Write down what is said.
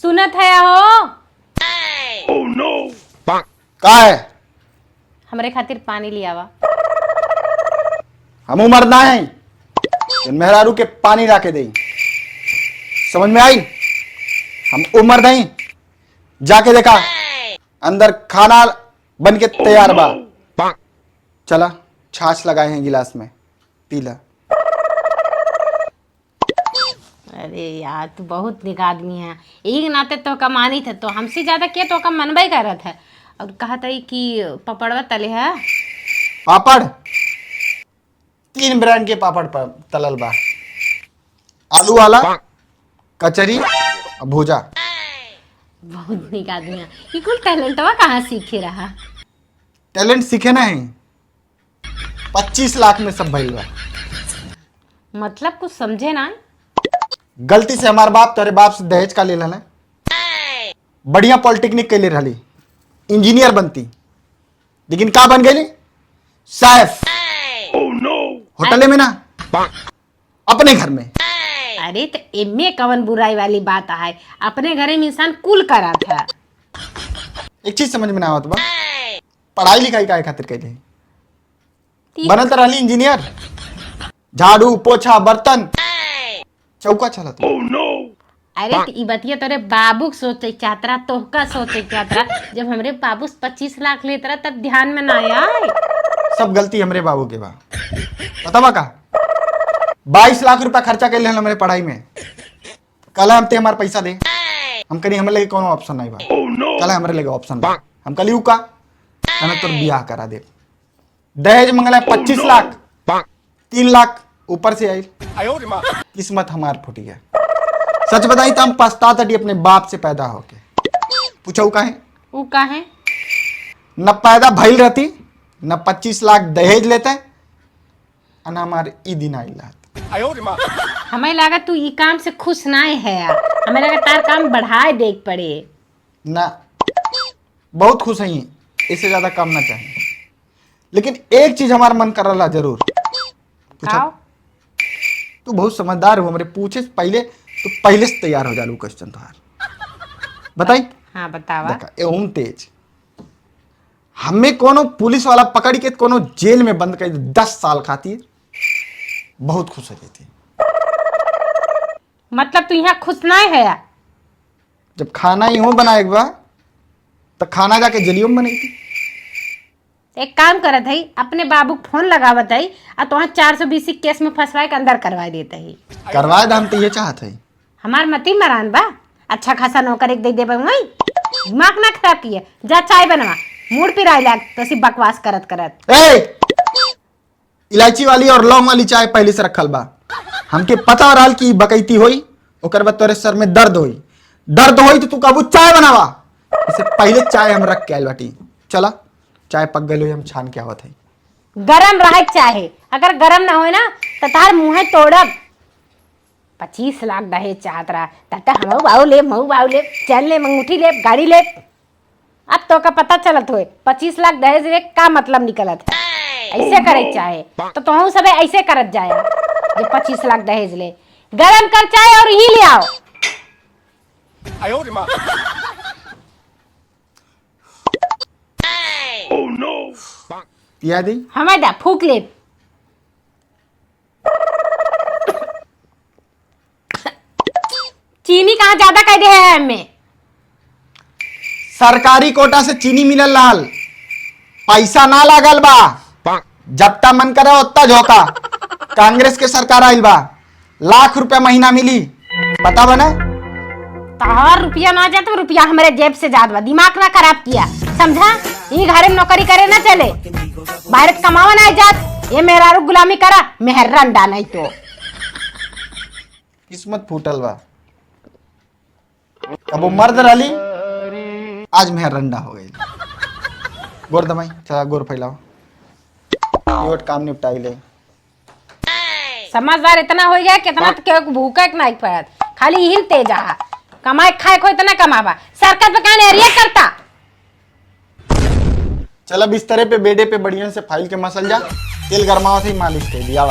सुनत है हो? oh, no. का है? हमरे खातिर पानी लियावा। हम मरना है मेहरारू के पानी ला के दई। समझ में आई? हम उमर नहीं। जाके देखा अंदर खाना बन के तैयार बा। चला छाछ लगाए हैं गिलास में, पी ला। अरे यार तू बहुत निक आदमी है। एक नाते तो का मानी थे तो हमसे ज्यादा क्या तो का मनबई करत है। और कहा था कि पपड़वा तले है। पापड़ 3 ब्रांड के पापड़ तलल बा। आलू वाला, कचरी और भूजा। बहुत निक आदमी है। ये कुल टैलेंटवा कहाँ सीखे रहा? टैलेंट सीखे ना है। 25 लाख में सब भइल बा। मतलब कुछ समझे ना। गलती से हमार बाप तेरे बाप से दहेज का ले लेना। बढ़िया पॉलिटेक्निक के लिए रही, इंजीनियर बनती, लेकिन का बन गई? शेफ। oh, no. होटल में ना, अपने घर में। अरे तो एमे कवन बुराई वाली बात है? अपने घरे में इंसान कुल करा था। एक चीज समझ में ना आवत बा, पढ़ाई लिखाई काहे खातिर कैले? बनल तो रहली इंजीनियर। झाड़ू पोछा बर्तन चौका चलत। oh, no. अरे तो ई बतिया तोरे बाबू सोचे चाहतरा, तोहका सोचे चाहतरा। जब हमरे बाबू 25 लाख लेत रहा तब ध्यान में ना आए। सब गलती हमरे बाबू के बा। बतावा का 22 लाख रुपया खर्चा कर ले हमारे पढ़ाई में। कल हम ते हमारे पैसा दे। हम कहीं हमारे लगे कोनो ऑप्शन नहीं बा। oh, no. कल हमारे लगे ऑप्शन बा। हम कल का हमें तो बियाह करा दे। दहेज मंगला 25 लाख, 3 लाख ऊपर से आई। किस्मत हमार फूटी है। सच बताई तो हम पछता तटी अपने बाप से पैदा होके। पूछो का है? वो का है? न पैदा भइल रहती, न 25 लाख दहेज लेते, न हमारे ई दिन आई लात। हमें लगा तू ई काम से खुश ना है। हमें लगा तार काम बढ़ाए देख पड़े ना। बहुत खुश है, इससे ज्यादा काम ना चाहिए। लेकिन एक चीज हमारा मन कर रहा जरूर। पूछो। तू बहुत समझदार हो, हमारे पूछे पहले तो पहले से तैयार हो जालू क्वेश्चन तुहार। बताई? हाँ बतावा। देखा एवं तेज हमें कोनो पुलिस वाला पकड़ के कोनो जेल में बंद कर 10 साल खातिर बहुत खुश हो जाती। मतलब तू यहाँ खुश ना है? जब खाना यूं बनाएगा तो खाना जाके जलियों में बनाई थी। एक काम करत है, अपने बाबू को फोन लगावत है और तुहां 420 केस में फंसवाए के अंदर करवा देते है। करवाए हम तो ये चाहते हैं। हमार मती मरान बा। अच्छा खासा नौकर एक दे दे वही दिमाग ना खराब किए। जा चाय बनवा, मूड पिराई लाग तो सी बकवास करत करत। ए! इलायची वाली और लौंग वाली चाय पहले से रखल बा। हमके पता रहल कि बकैती होई, ओकर बाद तोरे सर में दर्द होई। दर्द होई तो तू कबू चाय बनावा। इससे पहले चाय हम रख के आइल बाटी। चला चाय पक गई, हम छान के आवत है। गरम रहे चाहे, अगर गरम ना हो ना तो तार मुंह तोड़ब। 25 लाख दहेज चाहत रहा तब हम बाऊ ले मऊ बाऊ ले चल ले मंगूठी ले गाड़ी ले। अब तो का पता चलत हो 25 लाख दहेज ले का मतलब निकलत है। ऐसे करे चाहे तो तुम सब ऐसे करत जाए। जो 25 लाख दहेज ले, गरम कर चाय और ही ले आओ। oh, no. पिया दी हमें दा फूक ले। चीनी कहाँ ज्यादा कह दे है हमें? सरकारी कोटा से चीनी मिलल लाल, पैसा ना लागल बा। जब मन करे उतना झोंका। कांग्रेस के सरकार आइल बा, लाख रुपया महीना मिली। बता बना तार रुपया ना जाए तो रुपया हमारे जेब से ज्यादा। दिमाग ना खराब किया, समझा? ये घर में नौकरी करे ना चले, बाहर कमावा ना जात। ये मेरा गुलामी करा मेहरंडा नहीं तो किस्मत फूटल बा। अब वो मर्द रही, आज मेहरंडा हो गई। गोर दमाई चला, गोर फैलाओ, ये काम निपटाई ले। समझदार इतना हो गया कितना तो भूखा नहीं पड़त, खाली हिल तेज आ कमाए खाए को इतना कमावा। सरकार पे कहने एरिया करता। चला बिस्तरे पे बेडे पे बढ़िया से फाइल के मसल जा, तेल गरमावा थी मालिश कर दिया।